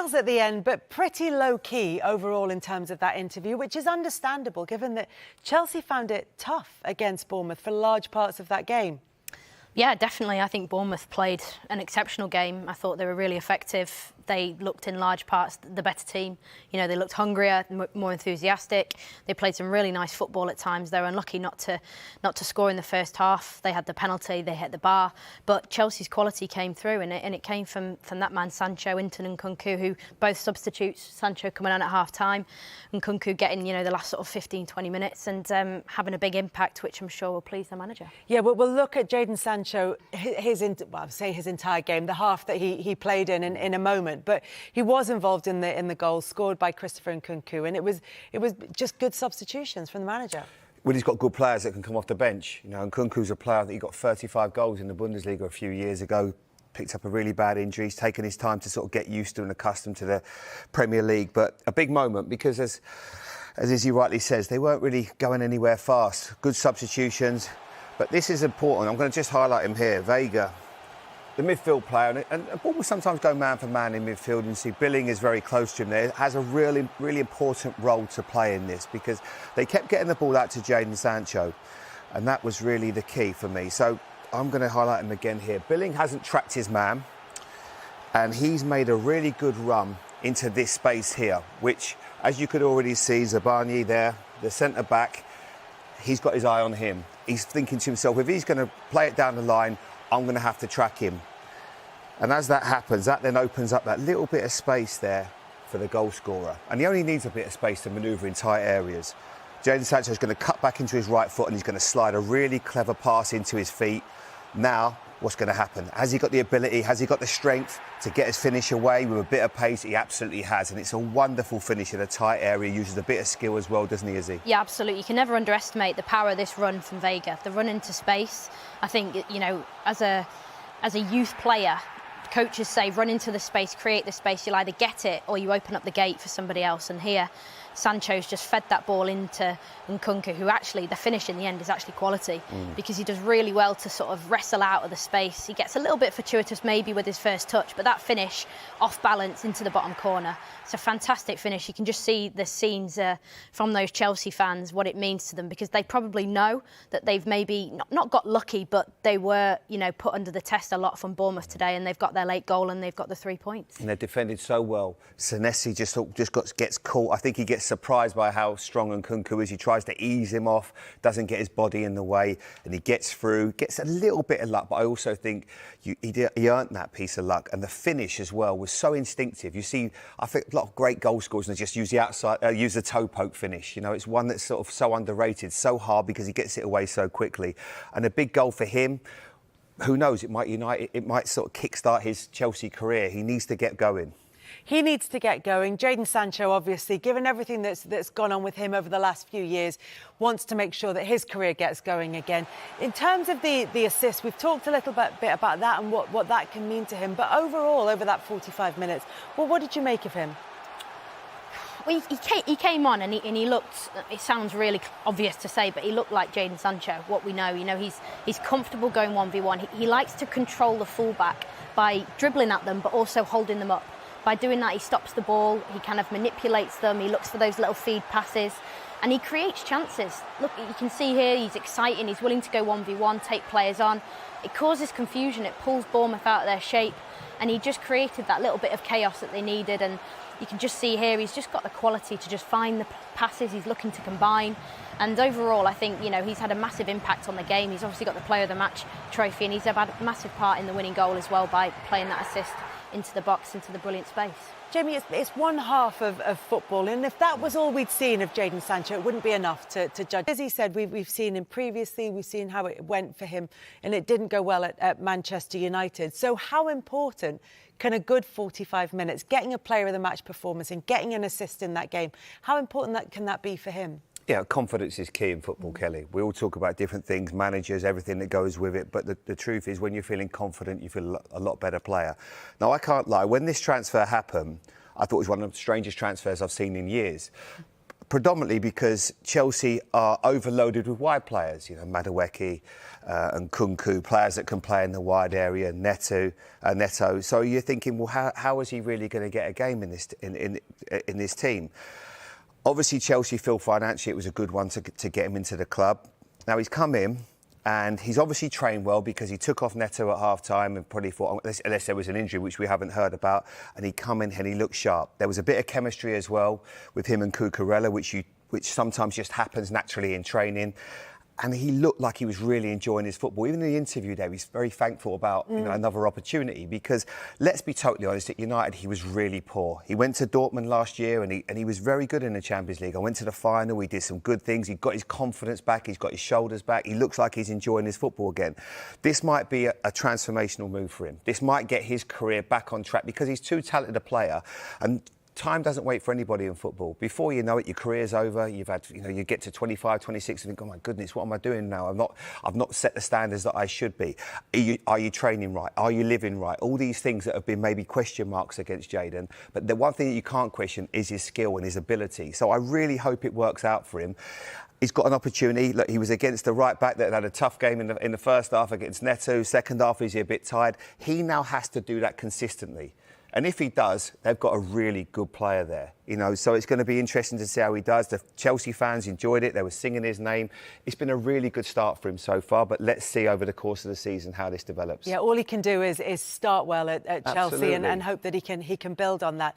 smiles at the end, but pretty low-key overall in terms of that interview, which is understandable given that Chelsea found it tough against Bournemouth for large parts of that game. Yeah, definitely. I think Bournemouth played an exceptional game. I thought they were really effective. They looked in large parts the better team. You know, they looked hungrier, more enthusiastic. They played some really nice football at times. They were unlucky not to score in the first half. They had the penalty, they hit the bar, but Chelsea's quality came through, and it came from that man Sancho, NKunku, who both substitutes. Sancho coming on at half time, and Nkunku getting the last sort of 15-20 minutes and having a big impact, which I'm sure will please the manager. Yeah, well, we'll look at Jadon Sancho, his entire game, the half that he played in a moment. But he was involved in the goal scored by Christopher Nkunku, and it was just good substitutions from the manager. Well, he's got good players that can come off the bench. You know, Nkunku's a player that he got 35 goals in the Bundesliga a few years ago. Picked up a really bad injury. He's taken his time to sort of get used to and accustomed to the Premier League. But a big moment because, as Izzy rightly says, they weren't really going anywhere fast. Good substitutions. But this is important. I'm going to just highlight him here. Vega, the midfield player, and Bournemouth sometimes go man for man in midfield, and see Billing is very close to him there. Has a really important role to play in this because they kept getting the ball out to Jadon Sancho, and that was really the key for me. So I'm going to highlight him again here. Billing hasn't tracked his man, and he's made a really good run into this space here, which, as you could already see, Zabani there, the centre-back, he's got his eye on him. He's thinking to himself, if he's going to play it down the line, I'm going to have to track him. And as that happens, that then opens up that little bit of space there for the goal scorer. And he only needs a bit of space to manoeuvre in tight areas. Jadon Sancho is going to cut back into his right foot and he's going to slide a really clever pass into his feet. Now, what's going to happen? Has he got the ability, has he got the strength to get his finish away with a bit of pace? He absolutely has, and it's a wonderful finish in a tight area. He uses a bit of skill as well, doesn't he, Izzy? Yeah, absolutely. You can never underestimate the power of this run from Vega. The run into space. I think, as a youth player, coaches say run into the space, create the space. You'll either get it or you open up the gate for somebody else. And here, Sancho's just fed that ball into Nkunku, who actually, the finish in the end is actually quality because he does really well to sort of wrestle out of the space. He gets a little bit fortuitous maybe with his first touch, but that finish off balance into the bottom corner. It's a fantastic finish. You can just see the scenes from those Chelsea fans, what it means to them, because they probably know that they've maybe not got lucky, but they were, put under the test a lot from Bournemouth today, and they've got their late goal and they've got the 3 points. And they're defended so well. Senesi gets caught. I think he gets surprised by how strong Nkunku is. He tries to ease him off, doesn't get his body in the way, and he gets through, gets a little bit of luck, but I also think he earned that piece of luck. And the finish as well was so instinctive. You see, I think a lot of great goal scorers and just use the toe poke finish. It's one that's sort of so underrated, so hard because he gets it away so quickly. And a big goal for him. Who knows? It might sort of kickstart his Chelsea career. He needs to get going. He needs to get going. Jadon Sancho, obviously, given everything that's gone on with him over the last few years, wants to make sure that his career gets going again. In terms of the assist, we've talked a little bit about that and what that can mean to him. But overall, over that 45 minutes, well, what did you make of him? Well, he came on and he looked, it sounds really obvious to say, but he looked like Jadon Sancho, what we know. He's comfortable going 1v1. He likes to control the fullback by dribbling at them, but also holding them up. By doing that, he stops the ball, he kind of manipulates them, he looks for those little feed passes, and he creates chances. Look, you can see here, he's exciting, he's willing to go 1v1, take players on. It causes confusion, it pulls Bournemouth out of their shape, and he just created that little bit of chaos that they needed. And you can just see here, he's just got the quality to just find the passes, he's looking to combine. And overall, I think, he's had a massive impact on the game. He's obviously got the Player of the Match trophy, and he's had a massive part in the winning goal as well by playing that assist into the box, into the brilliant space. Jamie, it's one half of football, and if that was all we'd seen of Jadon Sancho, it wouldn't be enough to judge. As he said, we've seen him previously, we've seen how it went for him, and it didn't go well at Manchester United. So how important can a good 45 minutes, getting a Player of the Match performance and getting an assist in that game, how important can that be for him? Yeah, confidence is key in football, Kelly. We all talk about different things, managers, everything that goes with it. But the truth is, when you're feeling confident, you feel a lot better player. Now, I can't lie. When this transfer happened, I thought it was one of the strangest transfers I've seen in years. predominantly because Chelsea are overloaded with wide players. You know, Madueke and NKunku, players that can play in the wide area. Neto. So you're thinking, well, how is he really going to get a game in this team? Obviously, Chelsea feel financially it was a good one to get him into the club. Now he's come in. And he's obviously trained well because he took off Neto at half-time and probably thought, unless there was an injury, which we haven't heard about, and he come in and he looked sharp. There was a bit of chemistry as well with him and Cucurella, which sometimes just happens naturally in training. And he looked like he was really enjoying his football. Even in the interview there, he's very thankful about another opportunity because, let's be totally honest, at United he was really poor. He went to Dortmund last year and he was very good in the Champions League. I went to the final, he did some good things, he got his confidence back, he's got his shoulders back, he looks like he's enjoying his football again. This might be a transformational move for him. This might get his career back on track because he's too talented a player. And time doesn't wait for anybody in football. Before you know it, your career's over. You get to 25, 26 and think, oh my goodness, what am I doing now? I've not set the standards that I should be. Are you training right? Are you living right? All these things that have been maybe question marks against Jadon. But the one thing that you can't question is his skill and his ability. So I really hope it works out for him. He's got an opportunity. Look, he was against the right back that had a tough game in the first half against Neto. Second half, he's a bit tired. He now has to do that consistently. And if he does, they've got a really good player there, so it's going to be interesting to see how he does. The Chelsea fans enjoyed it. They were singing his name. It's been a really good start for him so far, but let's see over the course of the season how this develops. Yeah, all he can do is start well at Chelsea and hope that he can build on that.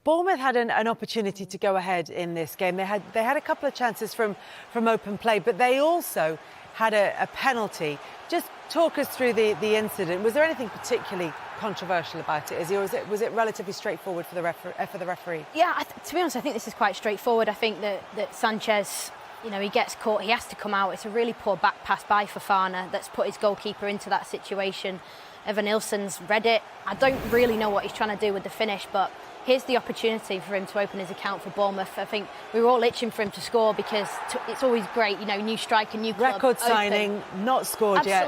Bournemouth had an opportunity to go ahead in this game. They had a couple of chances from open play, but they also had a penalty. Just talk us through the incident. Was there anything particularly controversial about it, Izzy, or was it relatively straightforward for the referee? Yeah, to be honest, I think this is quite straightforward. I think that Sanchez, he gets caught, he has to come out. It's a really poor back pass by Fofana that's put his goalkeeper into that situation. Evan Nilsson's read it. I don't really know what he's trying to do with the finish, but here's the opportunity for him to open his account for Bournemouth. I think we were all itching for him to score because it's always great, new striker, new club. Record signing, not scored yet.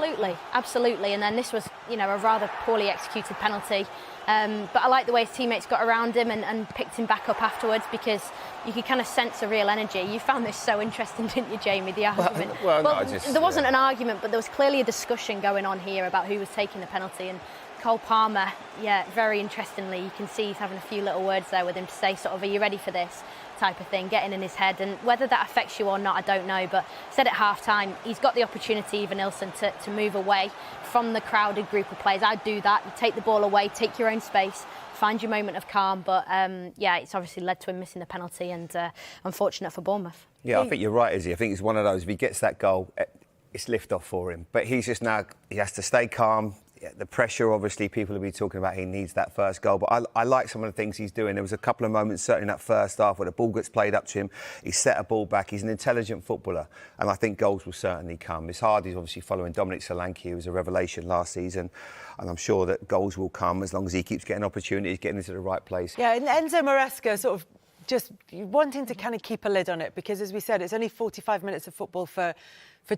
Absolutely. And then this was, a rather poorly executed penalty. But I like the way his teammates got around him and picked him back up afterwards because you could kind of sense a real energy. You found this so interesting, didn't you, Jamie, the argument? There wasn't an argument, but there was clearly a discussion going on here about who was taking the penalty. And Cole Palmer, very interestingly, you can see he's having a few little words there with him to say sort of, are you ready for this type of thing, getting in his head. And whether that affects you or not, I don't know. But said at half-time, he's got the opportunity, Evan Nilsson, to move away from the crowded group of players. I'd do that. You take the ball away, take your own space, find your moment of calm. But, it's obviously led to him missing the penalty and unfortunate for Bournemouth. Yeah, I think you're right, Izzy. I think it's one of those, if he gets that goal, it's lift-off for him. But he's just now, he has to stay calm. Yeah, the pressure, obviously, people will be talking about he needs that first goal. But I like some of the things he's doing. There was a couple of moments, certainly in that first half, where the ball gets played up to him. He set a ball back. He's an intelligent footballer. And I think goals will certainly come. It's hard. He's obviously following Dominic Solanke, who was a revelation last season. And I'm sure that goals will come as long as he keeps getting opportunities, getting into the right place. Yeah, and Enzo Maresca sort of just wanting to kind of keep a lid on it because, as we said, it's only 45 minutes of football for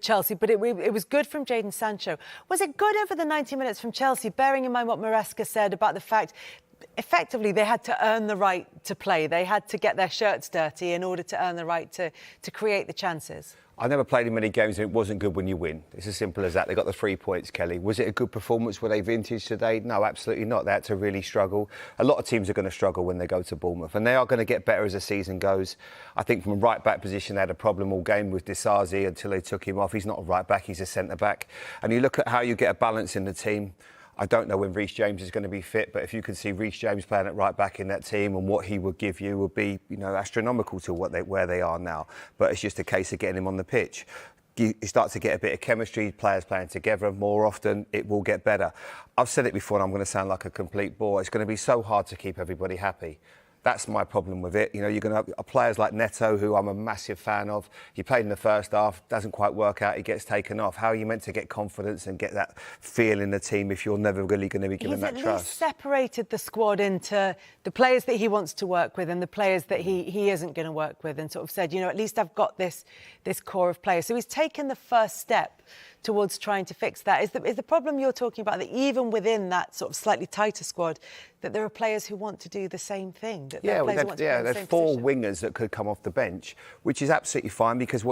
Chelsea, but it was good from Jadon Sancho. Was it good over the 90 minutes from Chelsea, bearing in mind what Maresca said about the fact, effectively, they had to earn the right to play. They had to get their shirts dirty in order to earn the right to create the chances? I never played in many games and it wasn't good when you win. It's as simple as that. They got the 3 points, Kelly. Was it a good performance? Were they vintage today? No, absolutely not. They had to really struggle. A lot of teams are going to struggle when they go to Bournemouth, and they are going to get better as the season goes. I think from a right-back position, they had a problem all game with Disasi until they took him off. He's not a right-back, he's a centre-back. And you look at how you get a balance in the team. I don't know when Reece James is going to be fit, but if you could see Reece James playing at right back in that team and what he would give you would be, astronomical to where they are now. But it's just a case of getting him on the pitch. You start to get a bit of chemistry, players playing together more often, it will get better. I've said it before and I'm going to sound like a complete bore. It's going to be so hard to keep everybody happy. That's my problem with it. You're going to have players like Neto, who I'm a massive fan of. He played in the first half, doesn't quite work out, he gets taken off. How are you meant to get confidence and get that feel in the team if you're never really going to be given that trust? He's at least separated the squad into the players that he wants to work with and the players that he isn't going to work with, and sort of said, at least I've got this core of players. So he's taken the first step towards trying to fix that. Is the problem you're talking about that even within that sort of slightly tighter squad, that there are players who want to do the same thing. That Yeah, there's there's four wingers that could come off the bench, which is absolutely fine because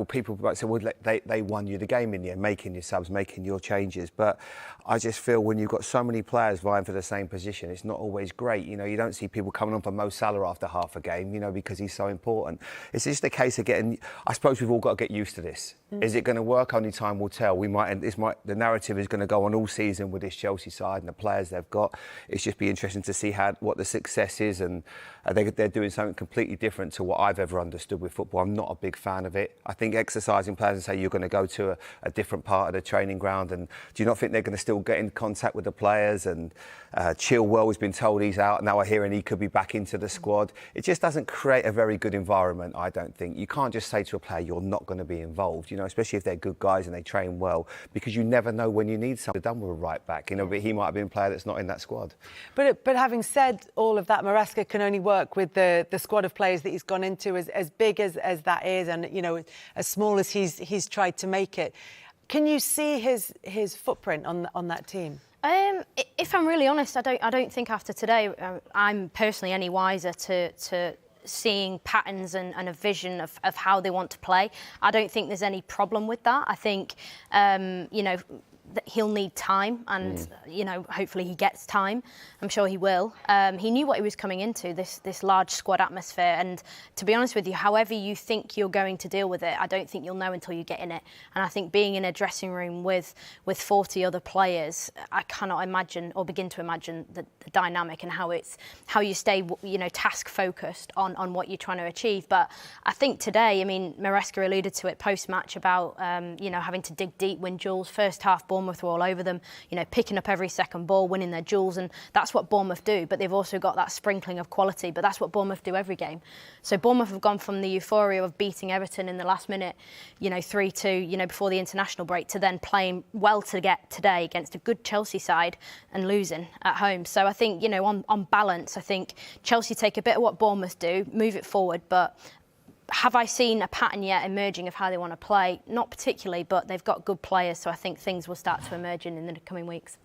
people might say, well, they won you the game in the end, making your subs, making your changes. But I just feel when you've got so many players vying for the same position, it's not always great. You know, you don't see people coming on for Mo Salah after half a game, you know, because he's so important. It's just a case of getting. I suppose we've all got to get used to this. Is it going to work? Only time will tell. The narrative is going to go on all season with this Chelsea side and the players they've got. It's just be interesting to see what the success is, and they're doing something completely different to what I've ever understood with football. I'm not a big fan of it. I think exercising players and say you're going to go to a different part of the training ground, and do you not think they're going to still get in contact with the players? And Chilwell has been told he's out. Now I hear and he could be back into the squad. It just doesn't create a very good environment, I don't think. You can't just say to a player you're not going to be involved, you know, especially if they're good guys and they train well, because you never know when you need something done with a right back, you know, but he might have been a player that's not in that squad. But having said all of that, Maresca can only work with the squad of players that he's gone into, as big as that is, and, you know, as small as he's tried to make it. Can you see his footprint on that team? If I'm really honest, I don't think after today I'm personally any wiser to seeing patterns and a vision of how they want to play. I don't think there's any problem with that. I think, you know, that he'll need time, and you know, hopefully he gets time. I'm sure he will. He knew what he was coming into, this large squad atmosphere, and to be honest with you, however you think you're going to deal with it, I don't think you'll know until you get in it. And I think being in a dressing room with 40 other players, I cannot imagine or begin to imagine the dynamic and how you stay, you know, task focused on what you're trying to achieve. But I think today, I mean, Maresca alluded to it post-match about you know, having to dig deep, win duels. First half, Bournemouth were all over them, you know, picking up every second ball, winning their duels, and that's what Bournemouth do. But they've also got that sprinkling of quality, but that's what Bournemouth do every game. So Bournemouth have gone from the euphoria of beating Everton in the last minute, you know, 3-2, you know, before the international break, to then playing well to get today against a good Chelsea side and losing at home. So I think, you know, on balance, I think Chelsea take a bit of what Bournemouth do, move it forward, but have I seen a pattern yet emerging of how they want to play? Not particularly, but they've got good players, so I think things will start to emerge in the coming weeks.